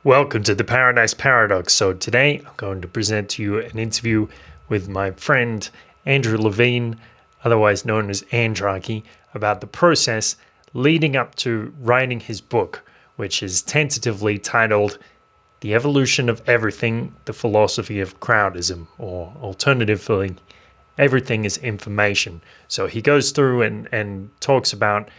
Welcome to the Paradise Paradox. So today I'm going to present to you an interview with my friend Andrew Levine, otherwise known as Andrarchy, about the process leading up to writing his book, which is tentatively titled The Evolution of Everything, the Philosophy of Crowdism, or alternatively, Everything is Information. So he goes through and talks about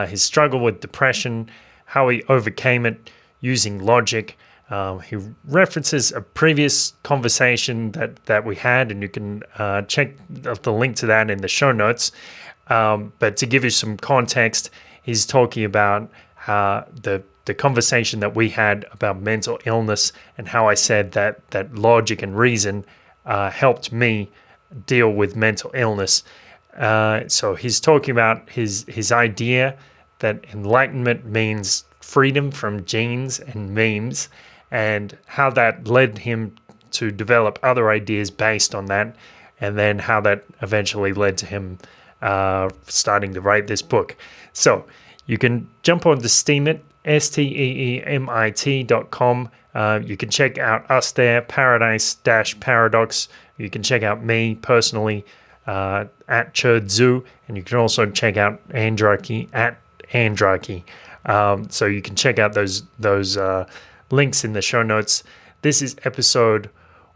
his struggle with depression, how he overcame it, using logic. He references a previous conversation that we had, and you can check the link to that in the show notes. But to give you some context, he's talking about the conversation that we had about mental illness and how I said that logic and reason helped me deal with mental illness. So he's talking about his idea that enlightenment means freedom from genes and memes, and how that led him to develop other ideas based on that, and then how that eventually led to him starting to write this book. So you can jump on to Steemit, Steemit.com. You can check out us there, Paradise-Paradox. You can check out me personally at Churdzu, and you can also check out Andrarchy at Andrarchy. So you can check out those links in the show notes. This is episode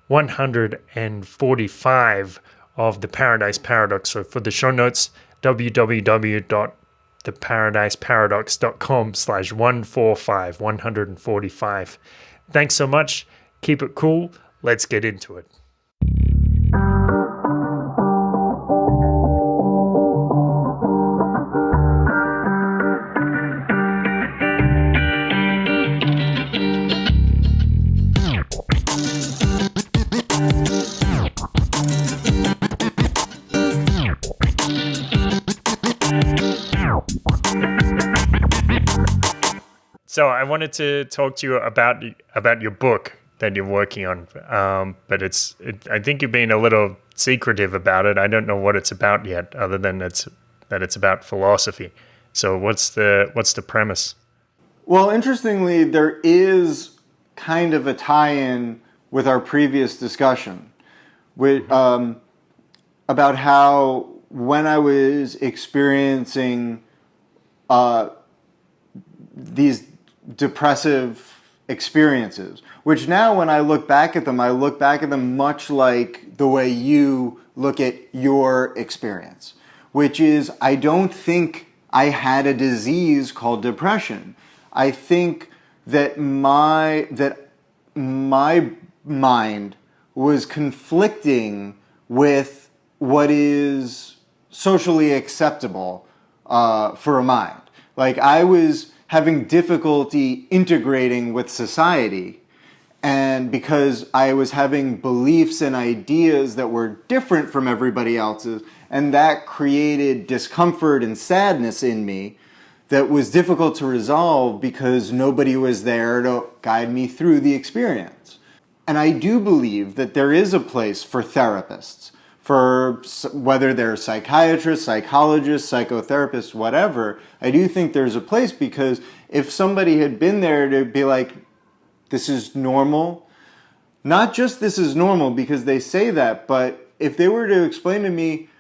145 of the Paradise Paradox. So for the show notes, www.theparadiseparadox.com/145. Thanks so much. Keep it cool. Let's get into it. So I wanted to talk to you about your book that you're working on, but I think you're being a little secretive about it. I don't know what it's about yet, other than that it's about philosophy. So what's the premise? Well, interestingly, there is kind of a tie-in with our previous discussion, about how when I was experiencing these depressive experiences, which now when I look back at them much like the way you look at your experience, which is I don't think I had a disease called depression. I think that my mind was conflicting with what is socially acceptable for a mind. Like I was having difficulty integrating with society, and because I was having beliefs and ideas that were different from everybody else's, and that created discomfort and sadness in me that was difficult to resolve because nobody was there to guide me through the experience. And I do believe that there is a place for therapists, for whether they're psychiatrists, psychologists, psychotherapists, whatever. I do think there's a place, because if somebody had been there to be like, this is normal, not just this is normal because they say that, but if they were to explain to me,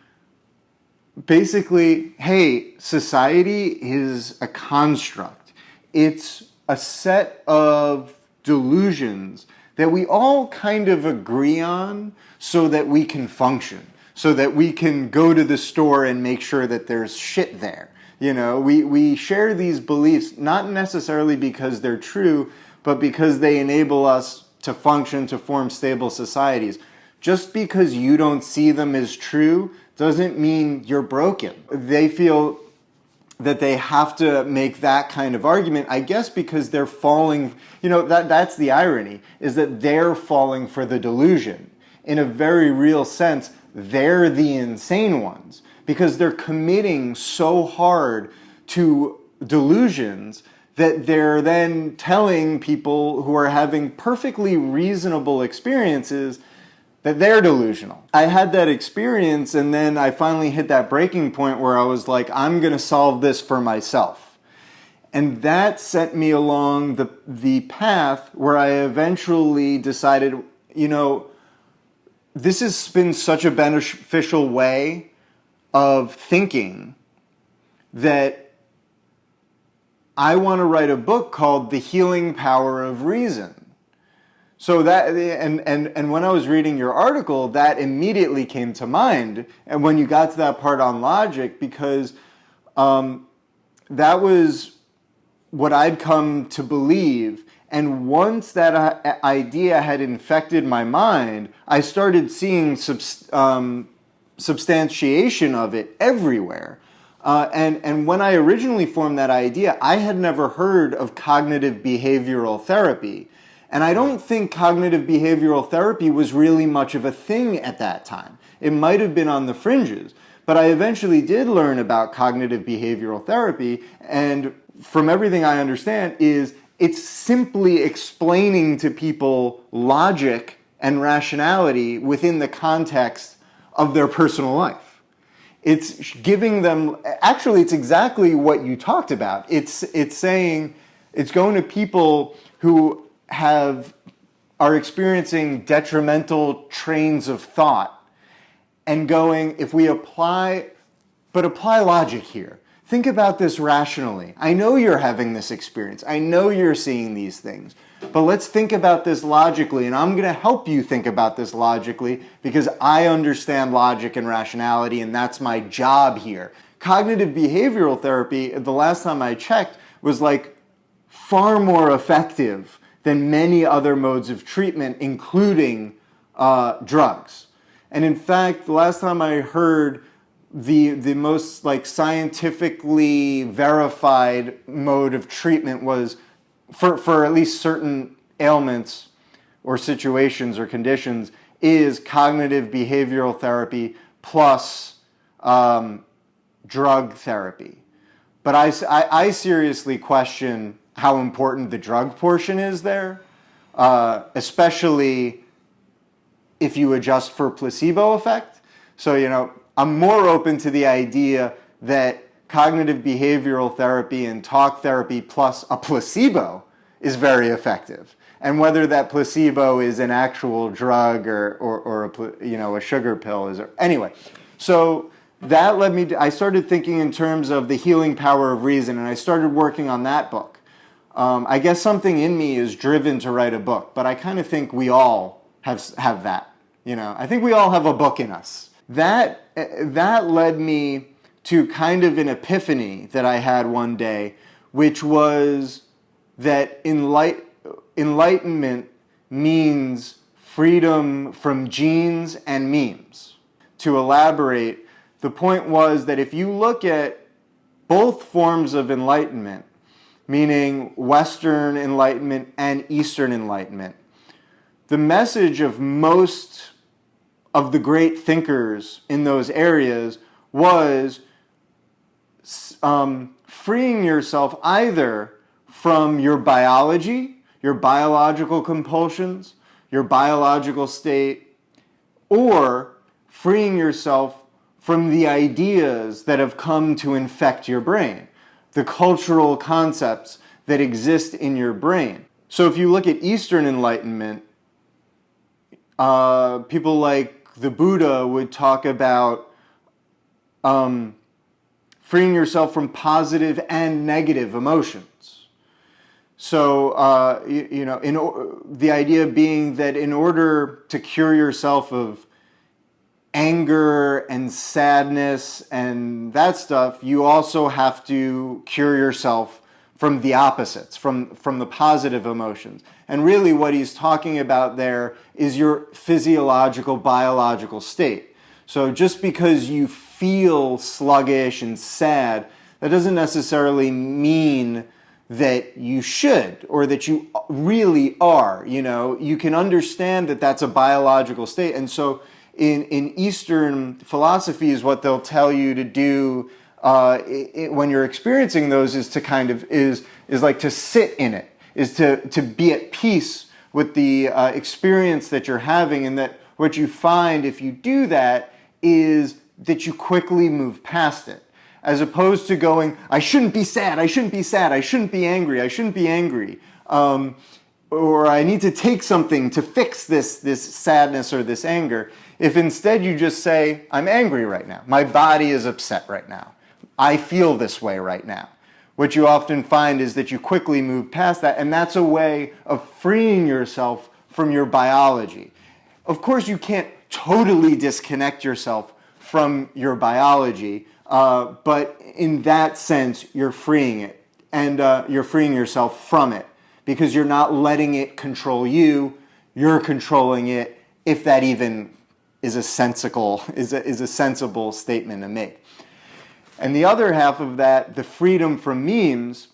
basically, hey, society is a construct. It's a set of delusions that we all kind of agree on so that we can function, so that we can go to the store and make sure that there's shit there. You know, we share these beliefs not necessarily because they're true, but because they enable us to function, to form stable societies. Just because you don't see them as true doesn't mean you're broken. They feel that they have to make that kind of argument, I guess because they're falling, that's the irony, is that they're falling for the delusion. In a very real sense, they're the insane ones, because they're committing so hard to delusions that they're then telling people who are having perfectly reasonable experiences that they're delusional. I had that experience, and then I finally hit that breaking point where I was like, I'm going to solve this for myself. And that sent me along the path where I eventually decided, this has been such a beneficial way of thinking that I want to write a book called The Healing Power of Reason. So that, and when I was reading your article, that immediately came to mind. And when you got to that part on logic, because that was what I'd come to believe. And once that idea had infected my mind, I started seeing substantiation of it everywhere. And when I originally formed that idea, I had never heard of cognitive behavioral therapy. And I don't think cognitive behavioral therapy was really much of a thing at that time. It might have been on the fringes. But I eventually did learn about cognitive behavioral therapy, and from everything I understand it's simply explaining to people logic and rationality within the context of their personal life. It's giving them, actually it's exactly what you talked about. It's saying, it's going to people who are experiencing detrimental trains of thought and going, if we apply logic here. Think about this rationally. I know you're having this experience. I know you're seeing these things. But let's think about this logically, and I'm going to help you think about this logically because I understand logic and rationality, and that's my job here. Cognitive behavioral therapy, the last time I checked, was like far more effective than many other modes of treatment, including drugs. And in fact, the last time I heard the most like scientifically verified mode of treatment was for at least certain ailments or situations or conditions is cognitive behavioral therapy plus drug therapy. But I seriously question how important the drug portion is there, especially if you adjust for placebo effect. So, I'm more open to the idea that cognitive behavioral therapy and talk therapy plus a placebo is very effective. And whether that placebo is an actual drug or a sugar pill is, anyway. So that led me to, I started thinking in terms of the healing power of reason, and I started working on that book. I guess something in me is driven to write a book, but I kind of think we all have that. I think we all have a book in us. That led me to kind of an epiphany that I had one day, which was that enlightenment means freedom from genes and memes. To elaborate, the point was that if you look at both forms of enlightenment, meaning Western Enlightenment and Eastern Enlightenment, the message of most of the great thinkers in those areas was freeing yourself either from your biology, your biological compulsions, your biological state, or freeing yourself from the ideas that have come to infect your brain, the cultural concepts that exist in your brain. So if you look at Eastern Enlightenment, people like the Buddha would talk about freeing yourself from positive and negative emotions. So, the idea being that in order to cure yourself of anger and sadness and that stuff, you also have to cure yourself from the opposites, from the positive emotions. And really what he's talking about there is your physiological, biological state. So just because you feel sluggish and sad, that doesn't necessarily mean that you should or that you really are. You can understand that that's a biological state. And so in Eastern philosophies, what they'll tell you to do when you're experiencing those is to kind of is like to sit in it, is to be at peace with the experience that you're having, and that what you find if you do that is that you quickly move past it. as opposed to going, I shouldn't be sad, I shouldn't be sad, I shouldn't be angry, I shouldn't be angry. Or I need to take something to fix this sadness or this anger. If instead you just say, I'm angry right now, my body is upset right now, I feel this way right now. What you often find is that you quickly move past that, and that's a way of freeing yourself from your biology. Of course, you can't totally disconnect yourself from your biology, but in that sense, you're freeing it, and you're freeing yourself from it, because you're not letting it control you, you're controlling it, if that even is a sensible statement to make. And the other half of that, the freedom from memes,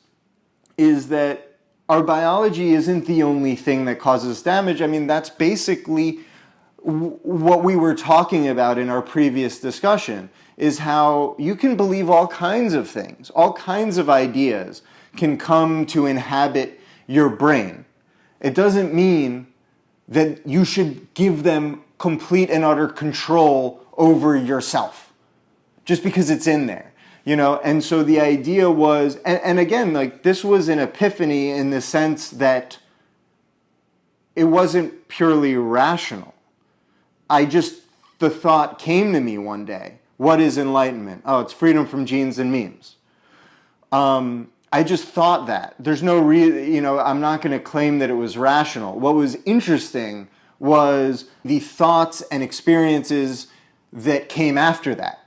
is that our biology isn't the only thing that causes damage. I mean, that's basically what we were talking about in our previous discussion, is how you can believe all kinds of things, all kinds of ideas can come to inhabit your brain. It doesn't mean that you should give them complete and utter control over yourself, just because it's in there. You know, and so the idea was, and again, like, this was an epiphany in the sense that it wasn't purely rational. The thought came to me one day, what is enlightenment? Oh, it's freedom from genes and memes. I just thought that. There's no I'm not going to claim that it was rational. What was interesting was the thoughts and experiences that came after that.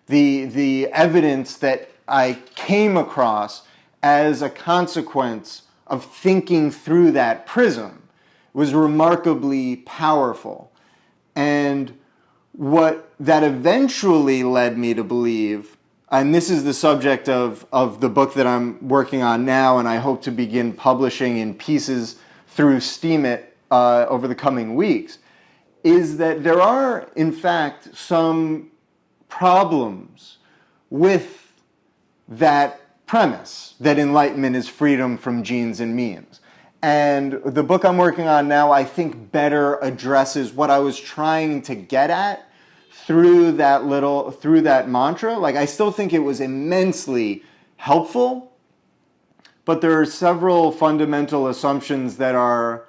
The evidence that I came across as a consequence of thinking through that prism was remarkably powerful. And what that eventually led me to believe, and this is the subject of the book that I'm working on now, and I hope to begin publishing in pieces through Steemit over the coming weeks, is that there are, in fact, some problems with that premise, that enlightenment is freedom from genes and memes. And the book I'm working on now, I think, better addresses what I was trying to get at through that mantra. Like, I still think it was immensely helpful, but there are several fundamental assumptions that are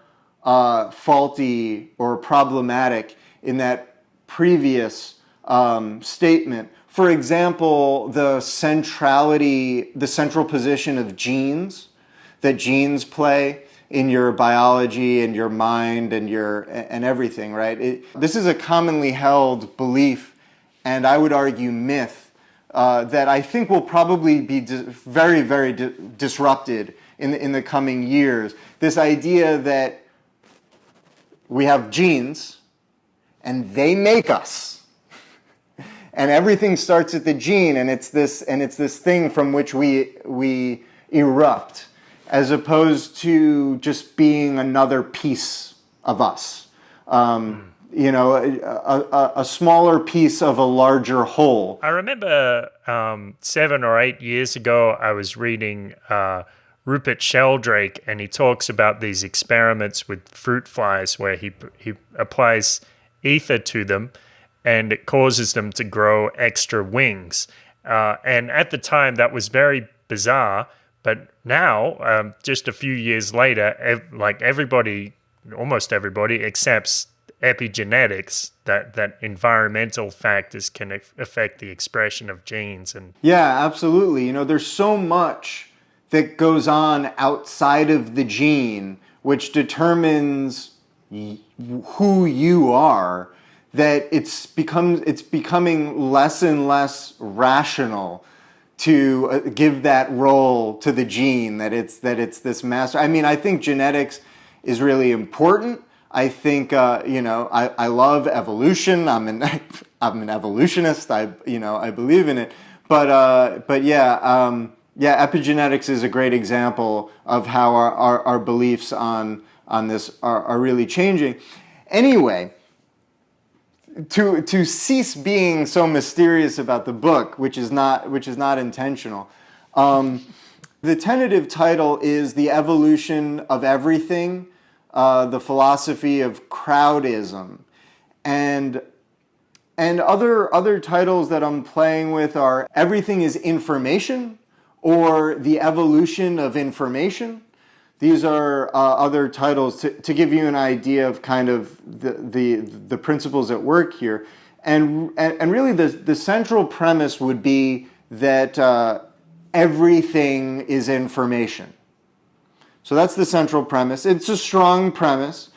faulty or problematic in that previous statement. For example, the central position of genes, that genes play in your biology and your mind and everything, right? This is a commonly held belief, and I would argue myth, that I think will probably be very, very disrupted in the coming years. This idea that we have genes, and they make us. And everything starts at the gene, and it's this thing from which we erupt, as opposed to just being another piece of us. You know, a smaller piece of a larger whole. I remember 7 or 8 years ago, I was reading Rupert Sheldrake, and he talks about these experiments with fruit flies where he applies ether to them, and it causes them to grow extra wings. And at the time, that was very bizarre. But now, just a few years later, almost everybody accepts epigenetics, that environmental factors can affect the expression of genes. And yeah, absolutely. You know, there's so much that goes on outside of the gene which determines who you are, that it's becoming less and less rational to give that role to the gene, that it's this master. I mean, I think genetics is really important. I think I love evolution. I'm an evolutionist. I believe in it. But yeah, epigenetics is a great example of how our beliefs on this are really changing. Anyway, to cease being so mysterious about the book, which is not intentional. The tentative title is The Evolution of Everything, the Philosophy of Crowdism. And And other titles that I'm playing with are Everything is Information or The Evolution of Information. These are other titles to give you an idea of kind of the principles at work here. And really the central premise would be that everything is information. So that's the central premise. It's a strong premise.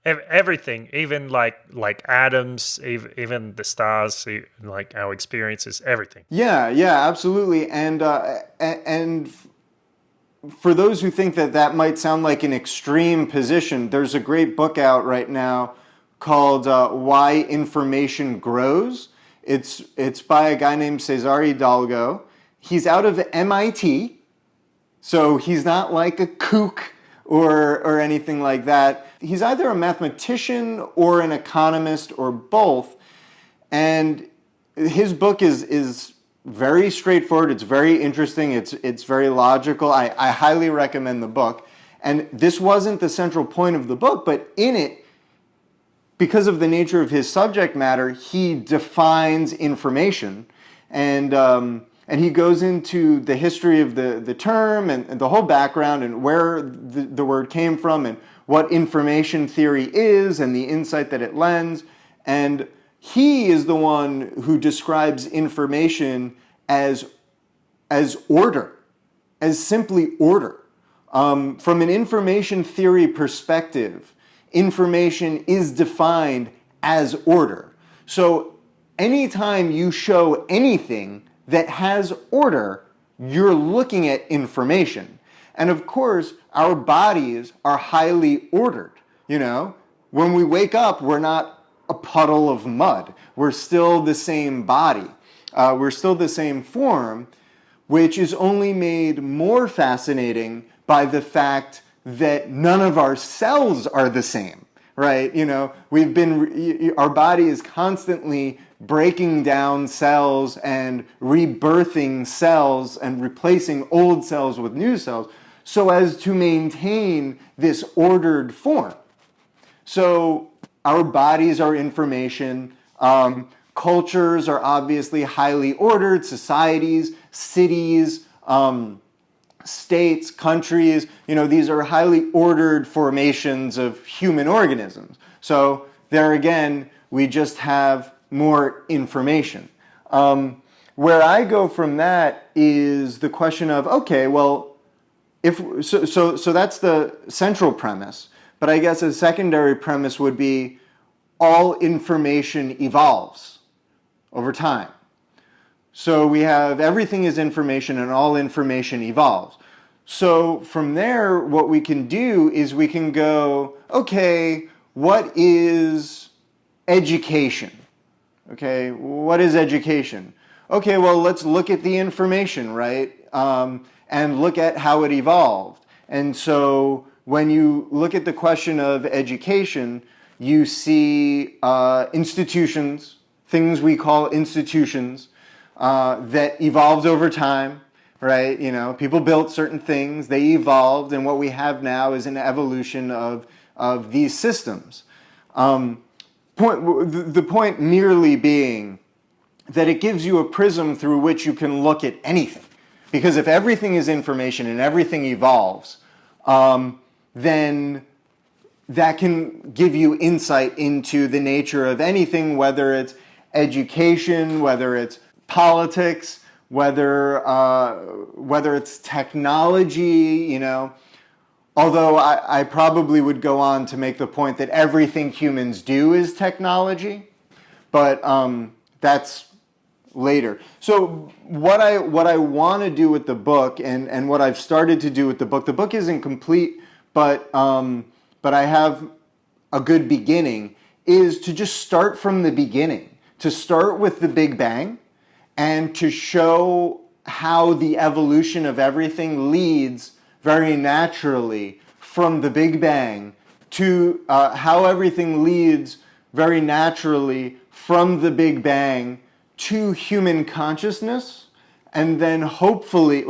Everything, even like atoms, even the stars, like our experiences, everything. Yeah, absolutely. And for those who think that that might sound like an extreme position, there's a great book out right now called Why Information Grows. It's by a guy named Cesar Hidalgo. He's out of MIT, so he's not like a kook or anything like that. He's either a mathematician or an economist or both. And his book is very straightforward. It's very interesting. It's very logical. I highly recommend the book. And this wasn't the central point of the book, but in it, because of the nature of his subject matter, he defines information. And he goes into the history of the term and the whole background and where the word came from and what information theory is and the insight that it lends. And he is the one who describes information as order, as simply order. From an information theory perspective, information is defined as order. So anytime you show anything that has order, you're looking at information. And of course, our bodies are highly ordered. You know, when we wake up, we're not a puddle of mud. We're still the same body. We're still the same form, which is only made more fascinating by the fact that none of our cells are the same, right? You know, our body is constantly breaking down cells and rebirthing cells and replacing old cells with new cells so as to maintain this ordered form. So our bodies are information. Cultures are obviously highly ordered. Societies, cities, states, countries, you know, these are highly ordered formations of human organisms. So there again, we just have more information. Where I go from that is the question of, okay, well, so that's the central premise. But I guess a secondary premise would be all information evolves over time. So we have everything is information and all information evolves. So from there, what we can do is we can go, okay, what is education? Okay, what is education? Okay, well, let's look at the information, right? And look at how it evolved. And so when you look at the question of education, you see institutions, things we call institutions, that evolved over time, right? You know, people built certain things, they evolved, and what we have now is an evolution of these systems. The point merely being that it gives you a prism through which you can look at anything. Because if everything is information and everything evolves, then that can give you insight into the nature of anything, whether it's education, whether it's politics, whether it's technology, you know. Although I probably would go on to make the point that everything humans do is technology, but that's later. So what I want to do with the book and what I've started to do with the book isn't complete, but I have a good beginning, is to just start from the beginning, to start with the Big Bang and to show how the evolution of everything leads very naturally from the Big Bang to how everything leads very naturally from the Big Bang to human consciousness, and then hopefully,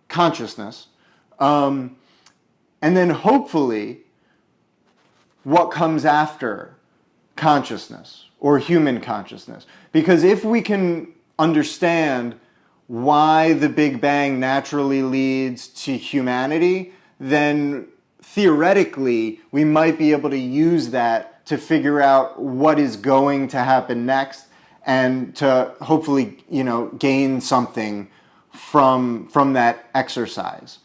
consciousness, and then hopefully what comes after consciousness or human consciousness. Because if we can understand why the Big Bang naturally leads to humanity, then theoretically we might be able to use that to figure out what is going to happen next and to hopefully, gain something from that exercise.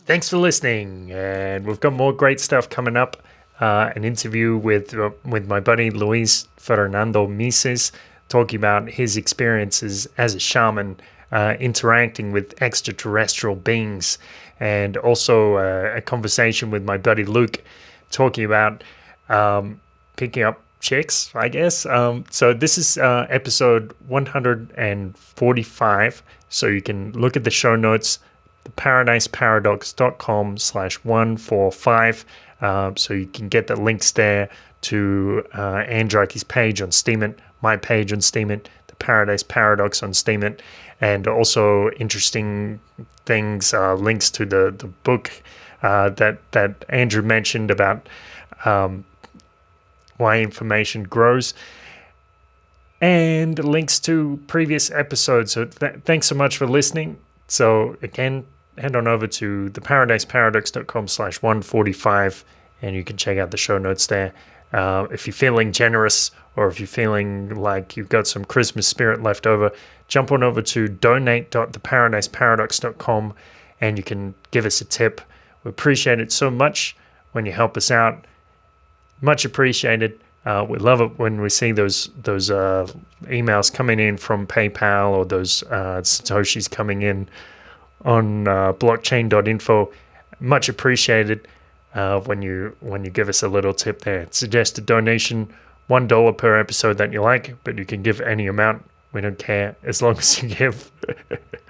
Thanks for listening, and we've got more great stuff coming up. An interview with my buddy Luis Fernando Mises, talking about his experiences as a shaman, interacting with extraterrestrial beings, and also a conversation with my buddy Luke, talking about picking up chicks, I guess. So this is episode 145, so you can look at the show notes, theparadiseparadox.com/145, so you can get the links there to Andrarchy's page on Steemit, my page on Steemit, the Paradise Paradox on Steemit, and also interesting things, links to the book that Andrew mentioned about why information grows, and links to previous episodes. So thanks so much for listening. So again, head on over to theparadiseparadox.com/145, and you can check out the show notes there. If you're feeling generous, or if you're feeling like you've got some Christmas spirit left over, jump on over to donate.theparadiseparadox.com, and you can give us a tip. We appreciate it so much when you help us out. Much appreciated. We love it when we see those emails coming in from PayPal, or those satoshis coming in on blockchain.info. Much appreciated when you give us a little tip there. Suggested donation, $1 per episode that you like, but you can give any amount. We don't care, as long as you give.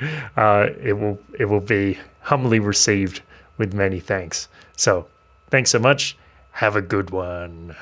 It will be humbly received with many thanks. So thanks so much. Have a good one.